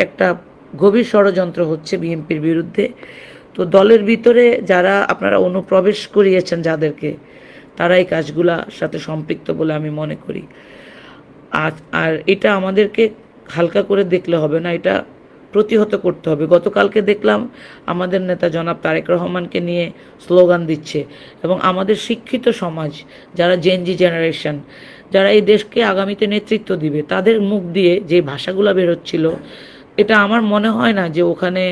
একটা গভীর ষড়যন্ত্র হচ্ছে বিএনপির বিরুদ্ধে। তো দলের ভিতরে যারা আপনারা অনুপ্রবেশ করিয়েছেন যাদেরকে, তারা এই কাজগুলোর সাথে সম্পৃক্ত বলে আমি মনে করি। আর এটা আমাদেরকে হালকা করে দেখলে হবে না, এটা প্রতিহত করতে হবে। গতকালকে দেখলাম আমাদের নেতা জনাব তারেক রহমানকে নিয়ে স্লোগান দিচ্ছে, এবং আমাদের শিক্ষিত সমাজ যারা জেনজি জেনারেশন, যারা এই দেশকে আগামীতে নেতৃত্ব দিবে, তাদের মুখ দিয়ে যে ভাষাগুলো বেরোচ্ছিল, এটা আমার মনে হয় না যে ওখানে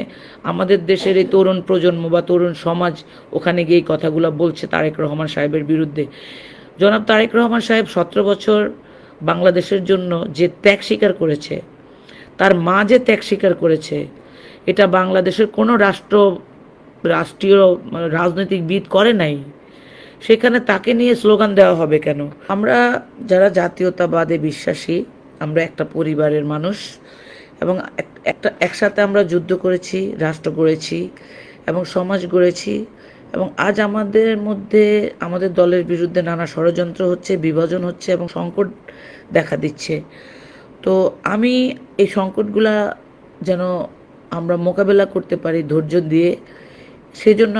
আমাদের দেশের এই তরুণ প্রজন্ম বা তরুণ সমাজ ওখানে গিয়ে এই কথাগুলো বলছে তারেক রহমান সাহেবের বিরুদ্ধে। জনাব তারেক রহমান সাহেব 17 বছর বাংলাদেশের জন্য যে ত্যাগ স্বীকার করেছে, তার মা যে ত্যাগ স্বীকার করেছে, এটা বাংলাদেশের কোনো রাষ্ট্রীয় রাজনৈতিকবিদ করে নাই। সেখানে তাকে নিয়ে স্লোগান দেওয়া হবে কেন? আমরা যারা জাতীয়তাবাদে বিশ্বাসী, আমরা একটা পরিবারের মানুষ, এবং একসাথে আমরা যুদ্ধ করেছি, রাষ্ট্র গড়েছি এবং সমাজ গড়েছি, এবং আজ আমাদের মধ্যে আমাদের দলের বিরুদ্ধে নানা ষড়যন্ত্র হচ্ছে, বিভাজন হচ্ছে এবং সংকট দেখা দিচ্ছে। তো আমি এই সংকটগুলা যেন আমরা মোকাবেলা করতে পারি ধৈর্য দিয়ে, সেজন্য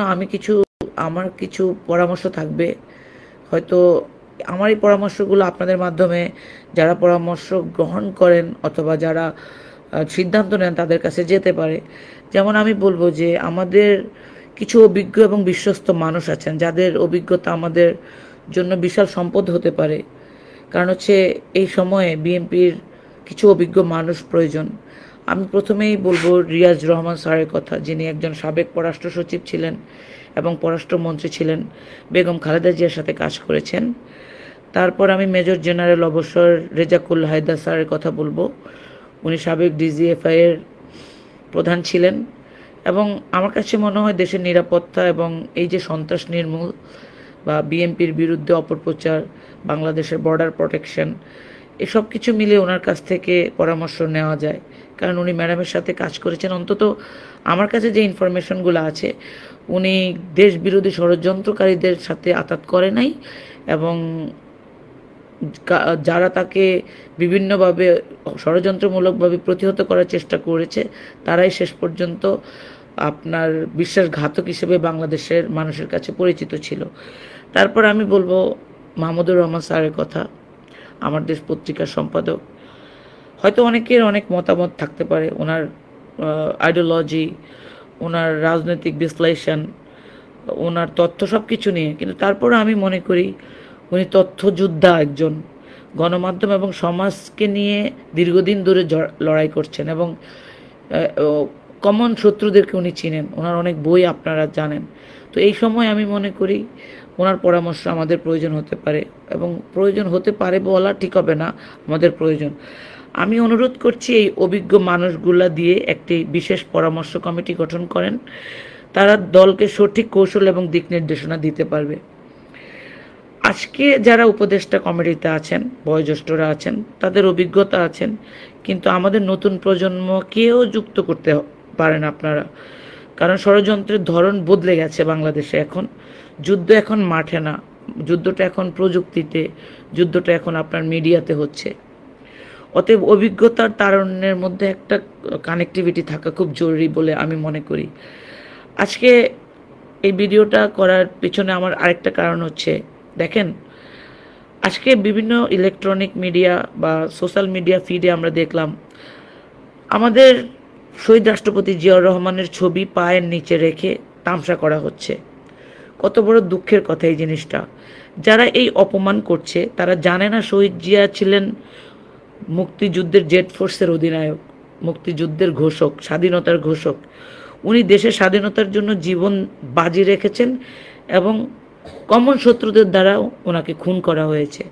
আমার কিছু পরামর্শ থাকবে। হয়তো আমার এই পরামর্শগুলো আপনাদের মাধ্যমে যারা পরামর্শ গ্রহণ করেন অথবা যারা সিদ্ধান্ত নেন তাদের কাছে যেতে পারে। যেমন আমি বলবো যে আমাদের কিছু অভিজ্ঞ এবং বিশ্বস্ত মানুষ আছেন, যাদের অভিজ্ঞতা আমাদের জন্য বিশাল সম্পদ হতে পারে। কারণ হচ্ছে এই সময়ে বিএনপির কিছু অভিজ্ঞ মানুষ প্রয়োজন। আমি প্রথমেই বলবো রিয়াজ রহমান স্যারের কথা, যিনি একজন সাবেক পররাষ্ট্র সচিব ছিলেন এবং পররাষ্ট্রমন্ত্রী ছিলেন, বেগম খালেদা জিয়ার সাথে কাজ করেছেন। তারপর আমি মেজর জেনারেল অবসর রেজাকুল হায়দার স্যারের কথা বলবো। উনি সাবেক ডিজিএফআই এর প্রধান ছিলেন, এবং আমার কাছে মনে হয় দেশের নিরাপত্তা এবং এই যে সন্ত্রাস নির্মূল বা বিএনপির বিরুদ্ধে অপপ্রচার, বাংলাদেশের বর্ডার প্রোটেকশন, এসব কিছু মিলে ওনার কাছ থেকে পরামর্শ নেওয়া যায়। কারণ উনি ম্যাডামের সাথে কাজ করেছেন। অন্তত আমার কাছে যে ইনফরমেশনগুলো আছে, উনি দেশ বিরোধী ষড়যন্ত্রকারীদের সাথে আতাত করে নাই, এবং যারা তাকে বিভিন্নভাবে ষড়যন্ত্রমূলকভাবে প্রতিহত করার চেষ্টা করেছে, তারাই শেষ পর্যন্ত আপনার বিশ্বাসঘাতক হিসেবে বাংলাদেশের মানুষের কাছে পরিচিত ছিল। তারপর আমি বলবো মাহমুদুর রহমান স্যারের কথা, আমার দেশ পত্রিকার সম্পাদক। হয়তো অনেকের অনেক মতামত থাকতে পারে ওনার আইডিওলজি, ওনার রাজনৈতিক বিশ্লেষণ, ওনার তথ্য সব কিছু নিয়ে, কিন্তু তারপরে আমি মনে করি উনি তথ্যযোদ্ধা একজন, গণমাধ্যম এবং সমাজকে নিয়ে দীর্ঘদিন ধরে লড়াই করছেন, এবং কমন শত্রুদেরকে উনি চিনেন। ওনার অনেক বই আপনারা জানেন। তো এই সময় আমি মনে করি ওনার পরামর্শ আমাদের প্রয়োজন হতে পারে, এবং প্রয়োজন হতে পারে বলা ঠিক হবে না, আমাদের প্রয়োজন। আমি অনুরোধ করছি এই অভিজ্ঞ মানুষগুলা দিয়ে একটি বিশেষ পরামর্শ কমিটি গঠন করেন। তারা দলকে সঠিক কৌশল এবং দিক নির্দেশনা দিতে পারবে। আজকে যারা উপদেষ্টা কমিটিতে আছেন, বয়োজ্যেষ্ঠরা আছেন, তাদের অভিজ্ঞতা আছেন, কিন্তু আমাদের নতুন প্রজন্মকেও যুক্ত করতে পারেন আপনারা। কারণ ষড়যন্ত্রের ধরন বদলে গেছে বাংলাদেশে। এখন যুদ্ধ এখন মাঠে না, যুদ্ধটা এখন প্রযুক্তিতে, যুদ্ধটা এখন আপনার মিডিয়াতে হচ্ছে। অতএব অভিজ্ঞতার তারুণ্যের মধ্যে একটা কানেক্টিভিটি থাকা খুব জরুরি বলে আমি মনে করি। আজকে এই ভিডিওটা করার পিছনে আমার আরেকটা কারণ হচ্ছে, দেখেন আজকে বিভিন্ন ইলেকট্রনিক মিডিয়া বা সোশ্যাল মিডিয়া ফিডে আমরা দেখলাম আমাদের শহীদ রাষ্ট্রপতি জিয়াউর রহমানের ছবি পায়ের নিচে রেখে তামসা করা হচ্ছে। কত বড় দুঃখের কথা এই জিনিসটা। যারা এই অপমান করছে তারা জানে না শহীদ জিয়া ছিলেন মুক্তিযুদ্ধের জেড ফোর্সের অধিনায়ক, মুক্তিযুদ্ধের ঘোষক, স্বাধীনতার ঘোষক। উনি দেশের স্বাধীনতার জন্য জীবন বাজি রেখেছেন, এবং কমন শত্রুদের দ্বারাও ওনাকে খুন করা হয়েছে।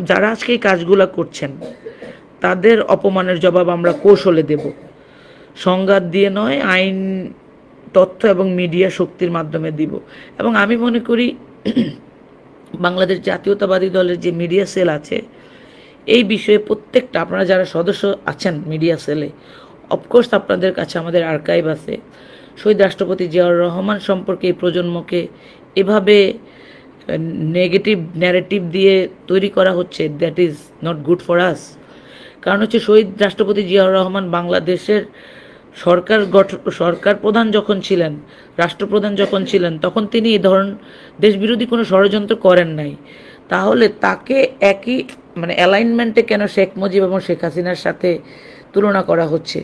যারা আজকে এই কাজগুলো করছেন, তাদের অপমানের জবাব আমরা কৌশলে দেব, সংঘাত দিয়ে নয়, আইন, তথ্য এবং মিডিয়া শক্তির মাধ্যমে দিব। এবং আমি মনে করি বাংলাদেশ জাতীয়তাবাদী দলের যে মিডিয়া সেল আছে, এই বিষয়ে প্রত্যেকটা আপনারা যারা সদস্য আছেন মিডিয়া সেলে, অফকোর্স আপনাদের কাছে আমাদের আর্কাইভ আছে। শহীদ রাষ্ট্রপতি জিয়াউর রহমান সম্পর্কে এই প্রজন্মকে এভাবে নেগেটিভ ন্যারেটিভ দিয়ে তৈরি করা হচ্ছে, that is not good for us. কারণ হচ্ছে শহীদ রাষ্ট্রপতি জিয়াউর রহমান বাংলাদেশের সরকার প্রধান যখন ছিলেন, রাষ্ট্রপ্রধান যখন ছিলেন, তখন তিনি এই ধরন দেশবিরোধী কোনো ষড়যন্ত্র করেন নাই। তাহলে তাকে একই মানে অ্যালাইনমেন্টে কেন শেখ মুজিব এবং শেখ হাসিনার সাথে তুলনা করা হচ্ছে,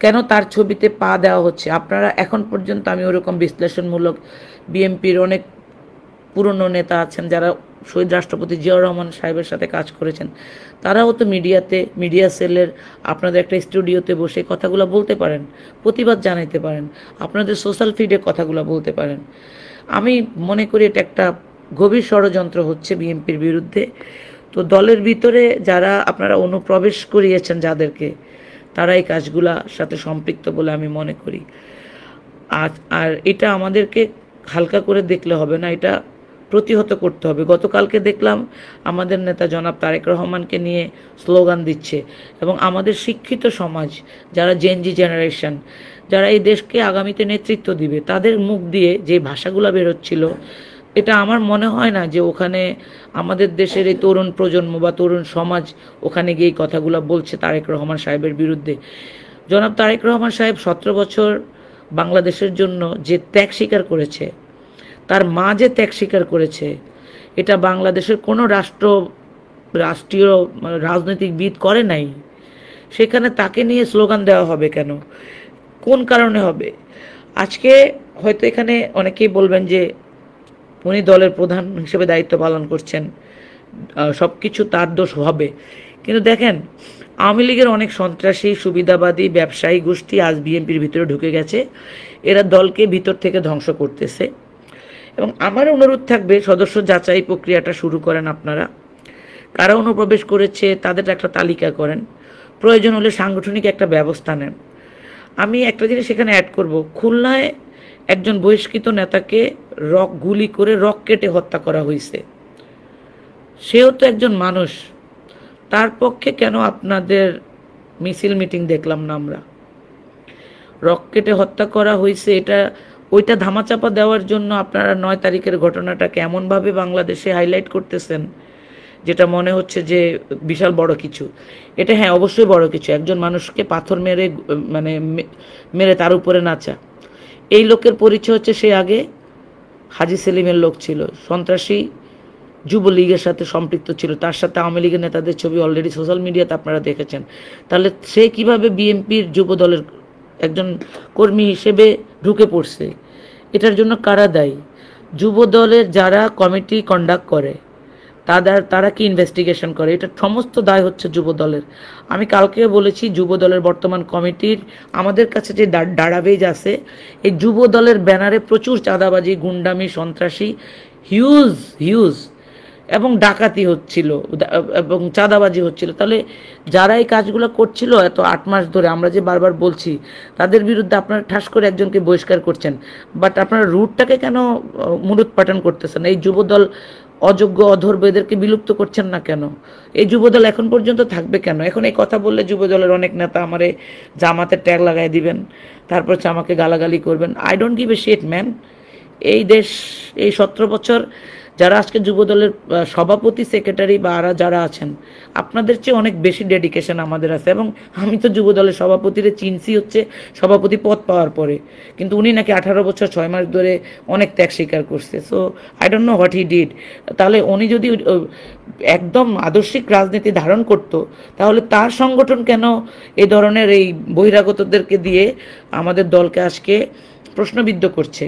কেন তার ছবিতে পা দেওয়া হচ্ছে? আপনারা এখন পর্যন্ত, আমি ওরকম বিশ্লেষণমূলক, বিএনপির অনেক পুরনো নেতা আছেন যারা শহীদ রাষ্ট্রপতি জিয়াউর রহমান সাহেবের সাথে কাজ করেছেন, তারাও তো মিডিয়া সেলের আপনাদের একটা স্টুডিওতে বসে কথাগুলো বলতে পারেন, প্রতিবাদ জানাইতে পারেন, আপনাদের সোশ্যাল ফিডে কথাগুলো বলতে পারেন। আমি মনে করি এটা একটা গভীর ষড়যন্ত্র হচ্ছে বিএনপির বিরুদ্ধে। তো দলের ভিতরে যারা আপনারা অনুপ্রবেশ করিয়েছেন যাদেরকে, তারা এই কাজগুলার সাথে সম্পৃক্ত বলে আমি মনে করি। আর এটা আমাদেরকে হালকা করে দেখলে হবে না, এটা প্রতিহত করতে হবে। গতকালকে দেখলাম আমাদের নেতা জনাব তারেক রহমানকে নিয়ে স্লোগান দিচ্ছে, এবং আমাদের শিক্ষিত সমাজ যারা জেনজি জেনারেশন, যারা এই দেশকে আগামীতে নেতৃত্ব দিবে, তাদের মুখ দিয়ে যে ভাষাগুলো বেরোচ্ছিল, এটা আমার মনে হয় না যে ওখানে আমাদের দেশের এই তরুণ প্রজন্ম বা তরুণ সমাজ ওখানে গিয়ে কথাগুলো বলছে তারেক রহমান সাহেবের বিরুদ্ধে। জনাব তারেক রহমান সাহেব 17 বছর বাংলাদেশের জন্য যে ত্যাগ স্বীকার করেছে, তার মা যে ত্যাগ স্বীকার করেছে, এটা বাংলাদেশের কোনো রাষ্ট্রীয় রাজনৈতিকবিদ করে নাই। সেখানে তাকে নিয়ে স্লোগান দেওয়া হবে কেন? কোন কারণে হবে? আজকে হয়তো এখানে অনেকেই বলবেন যে উনি দলের প্রধান হিসেবে দায়িত্ব পালন করছেন, সব কিছু তার দোষ হবে। কিন্তু দেখেন, আওয়ামী লীগের অনেক সন্ত্রাসী, সুবিধাবাদী, ব্যবসায়ী গোষ্ঠী আজ বিএনপির ভিতরে ঢুকে গেছে। এরা দলকে ভিতর থেকে ধ্বংস করতেছে। এবং আমার অনুরোধ থাকবে, সদস্য যাচাই প্রক্রিয়াটা শুরু করেন আপনারা। কারা অনুপ্রবেশ করেছে তাদের একটা তালিকা করেন, প্রয়োজন হলে সাংগঠনিক একটা ব্যবস্থা নেন। আমি একটা জিনিস সেখানে অ্যাড করব, খুলনায় একজন বহিষ্কৃত নেতাকে গুলি করে রক কেটে হত্যা করা হয়েছে। সেও তো একজন মানুষ, তার পক্ষে কেন আপনাদের মিছিল মিটিং দেখলাম না আমরা? রক কেটে হত্যা করা হয়েছে, ওইটা ধামাচাপা দেওয়ার জন্য আপনারা 9 তারিখের ঘটনাটাকে এমনভাবে বাংলাদেশে হাইলাইট করতেছেন যেটা মনে হচ্ছে যে বিশাল বড় কিছু। এটা হ্যাঁ, অবশ্যই বড় কিছু, একজন মানুষকে পাথর মেরে তার উপরে নাচা। এই লোকের পরিচয় হচ্ছে সে আগে হাজি সেলিমের লোক ছিল, সন্ত্রাসী যুবলীগের সাথে সম্পৃক্ত ছিল, তার সাথে আওয়ামী লীগের নেতাদের ছবি অলরেডি সোশ্যাল মিডিয়াতে আপনারা দেখেছেন। তাহলে সে কিভাবে বিএনপির যুব দলের একজন কর্মী হিসেবে ঢুকে পড়ছে? এটার জন্য কারা দায়ী? যুব দলের যারা কমিটি কন্ডাক্ট করে, তারা কি ইনভেস্টিগেশন করে? এটা সমস্ত দায় হচ্ছে যুব দলের। আমি কালকে বলেছি, যুব দলের বর্তমান কমিটির আমাদের কাছে যে ডাটাবেজ আছে, এই যুব দলের ব্যানারে প্রচুর চাঁদাবাজি, গুন্ডামি, সন্ত্রাসী, হিউজ এবং ডাকাতি হচ্ছিল এবং চাঁদাবাজি হচ্ছিল। তাহলে যারা এই কাজগুলো করছিল এত 8 মাস ধরে, আমরা যে বারবার বলছি, তাদের বিরুদ্ধে আপনারা ঠাস করে একজনকে বহিষ্কার করছেন, বাট আপনারা রুটটাকে কেন মূলোৎপাটন করতেছেন? এই যুবদল অযোগ্য, অধর্ব, এদেরকে বিলুপ্ত করছেন না কেন? এই যুবদল এখন পর্যন্ত থাকবে কেন? এখন এই কথা বললে যুবদলের অনেক নেতা আমারে জামাতের ট্যাগ লাগাই দিবেন, তারপর হচ্ছে আমাকে গালাগালি করবেন। I don't give a shit man. এই দেশ, এই 17 বছর যারা আজকে যুবদলের সভাপতি, সেক্রেটারি বা যারা আছেন, আপনাদের চেয়ে অনেক বেশি ডেডিকেশন আমাদের আছে। এবং আমি তো যুবদলের সভাপতিরে চিনছি হচ্ছে সভাপতি পদ পাওয়ার পরে, কিন্তু উনি নাকি 18 বছর 6 মাস ধরে অনেক ত্যাগ স্বীকার করছে। So I don't know what he did. তাহলে উনি যদি একদম আদর্শিক রাজনীতি ধারণ করত, তাহলে তার সংগঠন কেন এই ধরনের এই বহিরাগতদেরকে দিয়ে আমাদের দলকে আজকে প্রশ্নবিদ্ধ করছে?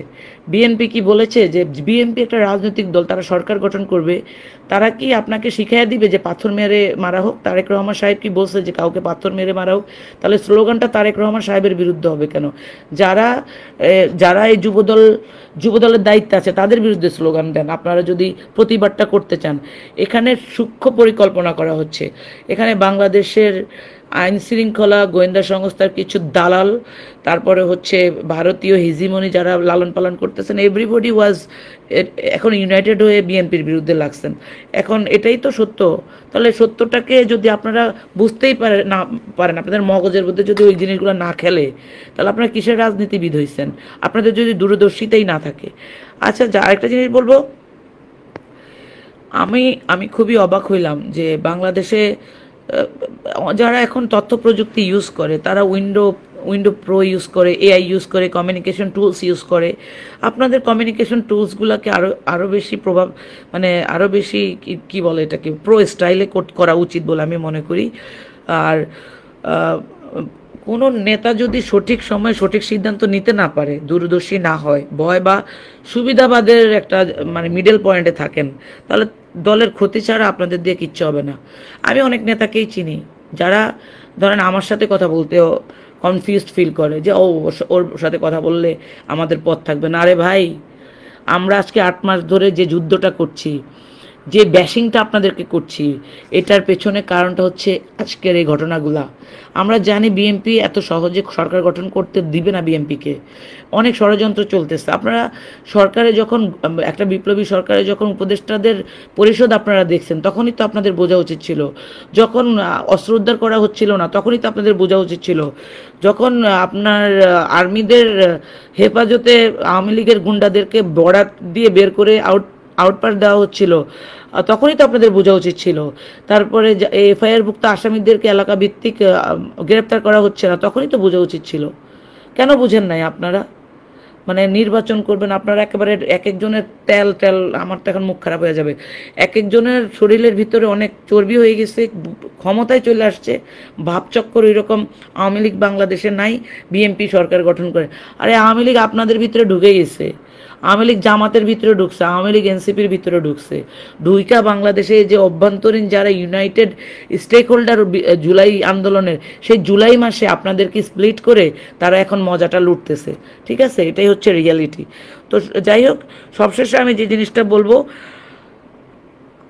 বিএনপি কি বলেছে যে বিএনপি একটা রাজনৈতিক দল, তারা সরকার গঠন করবে? তারা কি আপনাকে শিখিয়ে দিবে যে পাথর মেরে মারা হোক? তারেক রহমান সাহেব কি বলছে যে কাউকে পাথর মেরে মারা হোক? তাহলে স্লোগানটা তারেক রহমান সাহেবের বিরুদ্ধে হবে কেন? যারা এই যুবদলের দায়িত্বে আছে তাদের বিরুদ্ধে স্লোগান দেন আপনারা যদি প্রতিবাদটা করতে চান। এখানে সূক্ষ্ম পরিকল্পনা করা হচ্ছে। এখানে বাংলাদেশের আইন শৃঙ্খলা, গোয়েন্দা সংস্থার কিছু দালাল, তারপরে হচ্ছে ভারতীয় হিজিমনি যারা লালন পালন করতেছেন, এভরিবডি এখন ইউনাইটেড হয়ে বিএনপির বিরুদ্ধে লাগছেন। এখন এটাই তো সত্য। তাহলে সত্যটাকে যদি আপনারা বুঝতেই পারেন, আপনাদের মগজের মধ্যে যদি ওই জিনিসগুলো না খেলে, তাহলে আপনারা কিসের রাজনীতিবিদ হয়েছেন? আপনাদের যদি দূরদর্শিতাই না থাকে। আচ্ছা, আরেকটা জিনিস বলবো, আমি আমি খুবই অবাক হইলাম যে বাংলাদেশে যারা এখন তথ্য প্রযুক্তি ইউজ করে তারা উইন্ডো প্রো ইউজ করে, এআই ইউজ করে, কমিউনিকেশন টুলস ইউজ করে। আপনাদের কমিউনিকেশন টুলসগুলোকে আরও আরও বেশি প্রভাব, মানে আরও বেশি কি বলে এটাকে, প্রো স্টাইলে করা উচিত বলে আমি মনে করি। আর কোনো নেতা যদি সঠিক সময়ে সঠিক সিদ্ধান্ত নিতে না পারে, দূরদর্শী না হয়, ভয় বা সুবিধাবাদের একটা মানে মিডল পয়েন্টে থাকেন, তাহলে দলের ক্ষতি ছাড়া আপনাদের দিয়ে কিচ্ছু হবে না। আমি অনেক নেতাকেই চিনি যারা ধরেন আমার সাথে কথা বলতেও কনফিউজড ফিল করে যে ওর সাথে কথা বললে আমাদের পথ থাকবে না। আরে ভাই, আমরা আজকে 8 মাস ধরে যে যুদ্ধটা করছি, যে ব্যাশিংটা আপনাদেরকে করছি, এটার পেছনে কারণটা হচ্ছে আজকের এই ঘটনাগুলা। আমরা জানি বিএনপি এত সহজে সরকার গঠন করতে দিবে না, বিএনপিকে অনেক ষড়যন্ত্র চলতেছে। আপনারা সরকারে যখন একটা বিপ্লবী সরকারে যখন উপদেষ্টাদের পরিষদ আপনারা দেখছেন, তখনই তো আপনাদের বোঝা উচিত ছিল। যখন অস্ত্র উদ্ধার করা হচ্ছিল না, তখনই তো আপনাদের বোঝা উচিত ছিল। যখন আপনার আর্মিদের হেফাজতে আওয়ামী লীগের গুন্ডাদেরকে বরাত দিয়ে বের করে আউটপাস দেওয়া হচ্ছিল, তখনই তো আপনাদের বোঝা উচিত ছিল। তারপরে এফআইআর ভুক্ত আসামিদেরকে এলাকা ভিত্তিক গ্রেপ্তার করা হচ্ছে না, তখনই তো বোঝা উচিত ছিল। কেন বুঝেন নাই আপনারা? মানে নির্বাচন করবেন আপনারা একেবারে এক একজনের তেল, আমার তো এখন মুখ খারাপ হয়ে যাবে, এক একজনের শরীরের ভিতরে অনেক চর্বি হয়ে গেছে, ক্ষমতায় চলে আসছে, ভাবচক্কর এরকম আওয়ামী লীগ বাংলাদেশে নাই, বিএনপি সরকার গঠন করে। আরে আওয়ামী লীগ আপনাদের ভিতরে ঢুকে গেছে, আওয়ামী লীগ জামাতের ভিতরে ঢুকছে, আওয়ামী লীগ এনসিপির ভিতরে ঢুকছে। ঢুইকা বাংলাদেশে যে অভ্যন্তরীণ যারা ইউনাইটেড স্টেক হোল্ডার জুলাই আন্দোলনের, সেই জুলাই মাসে আপনাদেরকে স্প্লিট করে তারা এখন মজাটা লুটতেছে। ঠিক আছে, এটাই হচ্ছে রিয়ালিটি। তো যাই হোক, সবশেষে আমি যে জিনিসটা বলবো,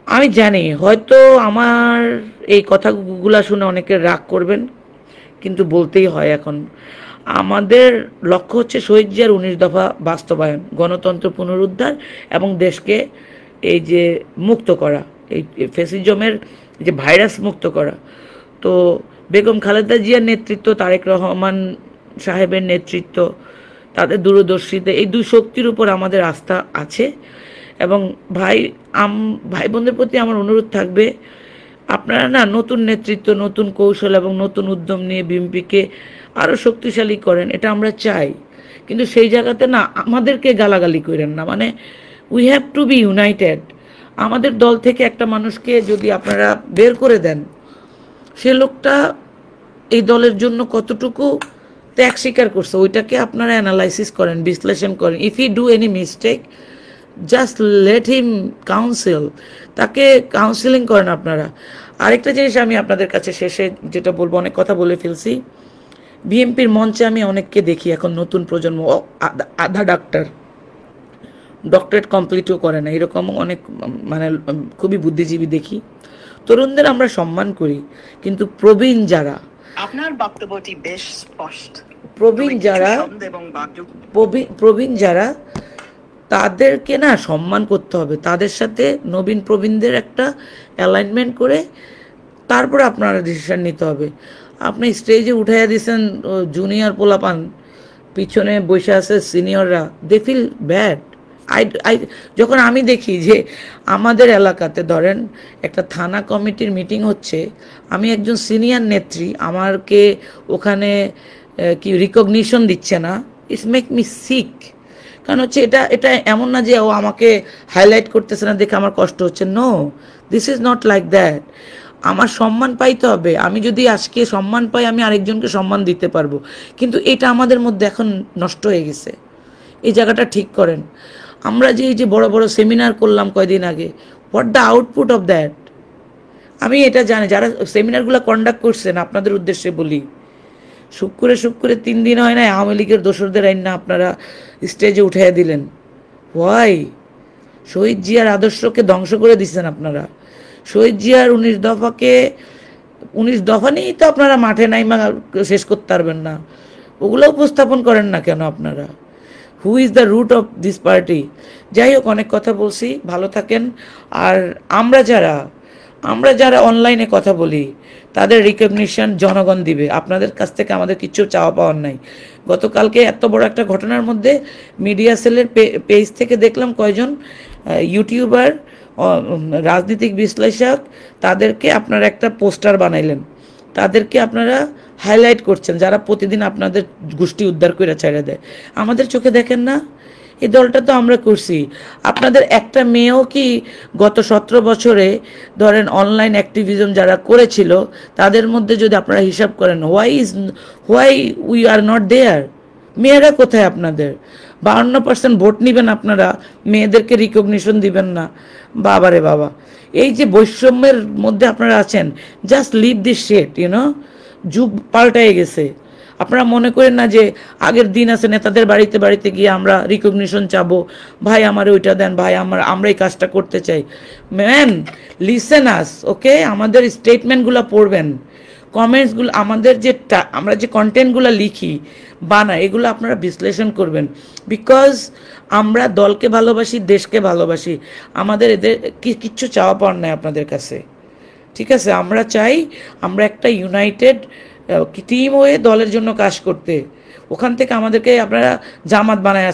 আমি জানি হয়তো আমার এই কথাগুলা শুনে অনেকে রাগ করবেন, কিন্তু বলতেই হয় এখন। আমাদের লক্ষ্য হচ্ছে শহীদ জিয়ার 19 দফা বাস্তবায়ন, গণতন্ত্র পুনরুদ্ধার এবং দেশকে এই যে মুক্ত করা, এই ফ্যাসিজমের যে ভাইরাস মুক্ত করা। তো বেগম খালেদা জিয়ার নেতৃত্ব, তারেক রহমান সাহেবের নেতৃত্ব, তাদের দূরদর্শিতা, এই দুই শক্তির উপর আমাদের আস্থা আছে। এবং ভাই বোনদের প্রতি আমার অনুরোধ থাকবে, আপনারা না নতুন নেতৃত্ব, নতুন কৌশল এবং নতুন উদ্যম নিয়ে বিএনপিকে আরও শক্তিশালী করেন, এটা আমরা চাই। কিন্তু সেই জায়গাতে না আমাদেরকে গালাগালি করেন না। মানে we have two B United. আমাদের দল থেকে একটা মানুষকে যদি আপনারা বের করে দেন, সে লোকটা এই দলের জন্য কতটুকু ত্যাগ স্বীকার করছে, ওইটাকে আপনারা অ্যানালাইসিস করেন, বিশ্লেষণ করেন। If E do any mistake, just let him council, তাকে কাউন্সিলিং করেন আপনারা। আরেকটা জিনিস আমি আপনাদের কাছে শেষে যেটা বলবো, অনেক কথা বলে ফেলছি। বিএনপির মঞ্চে আমি অনেককে দেখি এখন, নতুন প্রজন্ম, আধা ডক্টরেট কমপ্লিটও করে না, এরকম অনেক মানে খুবই বুদ্ধিজীবী দেখি। তরুণদের আমরা সম্মান করি, কিন্তু প্রবীণ যারা, আপনার বক্তব্যটি বেশ স্পষ্ট, প্রবীণ যারা তাদেরকে না সম্মান করতে হবে। তাদের সাথে নবীন প্রবীণদের একটা অ্যালাইনমেন্ট করে তারপরে আপনারা ডিসিশন নিতে হবে। আপনি স্টেজে উঠাইয়া দিয়েছেন জুনিয়র পোলাপান, পিছনে বসে আছে সিনিয়ররা, দে ফিল ব্যাড। যখন আমি দেখি যে আমাদের এলাকাতে ধরেন একটা থানা কমিটির মিটিং হচ্ছে, আমি একজন সিনিয়র নেত্রী, আমাকে ওখানে কি রিকগনিশন দিচ্ছে না, ইটস মেক মি সিক। কারণ হচ্ছে এটা এমন না যে ও আমাকে হাইলাইট করতেছে না দেখে আমার কষ্ট হচ্ছে, no, this is not like that. আমার সম্মান পাইতে হবে। আমি যদি আজকে সম্মান পাই, আমি আরেকজনকে সম্মান দিতে পারবো। কিন্তু এটা আমাদের মধ্যে এখন নষ্ট হয়ে গেছে, এই জায়গাটা ঠিক করেন। আমরা যে এই যে বড় বড় সেমিনার করলাম কয়দিন আগে, what the output of that? আমি এটা জানি, যারা সেমিনারগুলো কন্ডাক্ট করছেন, আপনাদের উদ্দেশ্যে বলি, শুক্রে 3 দিন হয় না আওয়ামী লীগের দোসরদের আইন না আপনারা স্টেজে উঠাইয়া দিলেন। ওয়াই? শহীদ জিয়ার আদর্শকে ধ্বংস করে দিচ্ছেন আপনারা। শহীদ জিয়ার 19 দফা নিয়েই তো আপনারা মাঠে নাইমা শেষ করতে পারবেন না, ওগুলো উপস্থাপন করেন না কেন আপনারা? Who is the root of this party? যাই হোক, অনেক কথা বলছি, ভালো থাকেন। আর আমরা যারা অনলাইনে কথা বলি, তাদের রিকগনিশন জনগণ দিবে। আপনাদের কাছ থেকে আমাদের কিচ্ছু চাওয়া পাওয়ার নাই। গতকালকে এত বড় একটা ঘটনার মধ্যে মিডিয়া সেলের পেজ থেকে দেখলাম কয়জন ইউটিউবার রাজনৈতিক বিশ্লেষক, তাদেরকে আপনারা একটা পোস্টার বানাইলেন, তাদেরকে আপনারা হাইলাইট করছেন, যারা প্রতিদিন আপনাদের গোষ্ঠী উদ্ধার করে ছেড়ে দেয়। আমাদের চোখে দেখেন না, এই দলটা তো আমরা করছি। আপনাদের একটা মেয়েও কি গত 17 বছরে ধরেন অনলাইন অ্যাক্টিভিজম যারা করেছিল তাদের মধ্যে যদি আপনারা হিসাব করেন, why we are not there? মেয়েরা কোথায় আপনাদের? 52% ভোট নেবেন আপনারা, মেয়েদেরকে রিকগনিশন দিবেন না। বাবারে বাবা, এই যে বৈষম্যের মধ্যে আপনারা আছেন, জাস্ট লিভ দিস শেট, যুগ পাল্টায় গেছে। আপনারা মনে করেন না যে আগের দিন আছে নেতাদের বাড়িতে বাড়িতে গিয়ে আমরা রিকগনিশন চাবো, ভাই আমার ওইটা দেন, ভাই আমরা এই কাজটা করতে চাই। ম্যান, লিসেন আস, ওকে? আমাদের স্টেটমেন্টগুলো পড়বেন, কমেন্টসগুলো, আমাদের আমরা যে কন্টেন্টগুলো লিখি বানাই, এগুলো আপনারা বিশ্লেষণ করবেন। বিকজ আমরা দলকে ভালোবাসি, দেশকে ভালোবাসি, আমাদের এদের কিচ্ছু চাওয়া পাওয়ার নাই আপনাদের কাছে, ঠিক আছে? আমরা চাই আমরা একটা ইউনাইটেড টিম হয়ে দলের জন্য কাজ করতে। ওখান থেকে আমাদেরকে আপনারা জামাত বানায়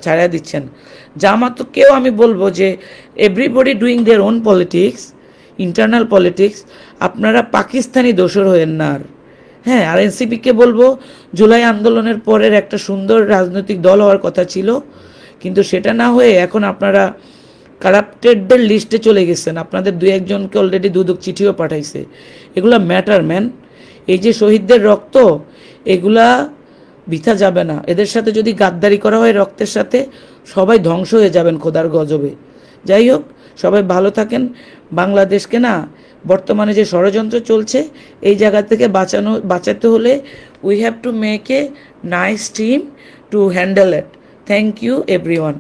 ছাড়া দিচ্ছেন। জামাতকেও আমি বলবো যে everybody doing their own politics, internal politics, আপনারা পাকিস্তানি দোসর হয়েন না আর। হ্যাঁ, আর এনসিপিকে বলবো জুলাই আন্দোলনের পরের একটা সুন্দর রাজনৈতিক দল হওয়ার কথা ছিল, কিন্তু সেটা না হয়ে এখন আপনারা কারাপ্টেডদের লিস্টে চলে গেছেন। আপনাদের 2-1জনকে অলরেডি দুদক চিঠিও পাঠাইছে। এগুলা ম্যাটার ম্যান। এই যে শহীদদের রক্ত, এগুলা বৃথা যাবে না। এদের সাথে যদি গাদ্দারি করা হয় রক্তের সাথে, সবাই ধ্বংস হয়ে যাবেন খোদার গজবে। যাই হোক, সবাই ভালো থাকেন। বাংলাদেশকে না বর্তমানে যে ষড়যন্ত্র চলছে, এই জায়গা থেকে বাঁচাতে হলে we have to make a nice team to handle it. Thank you everyone.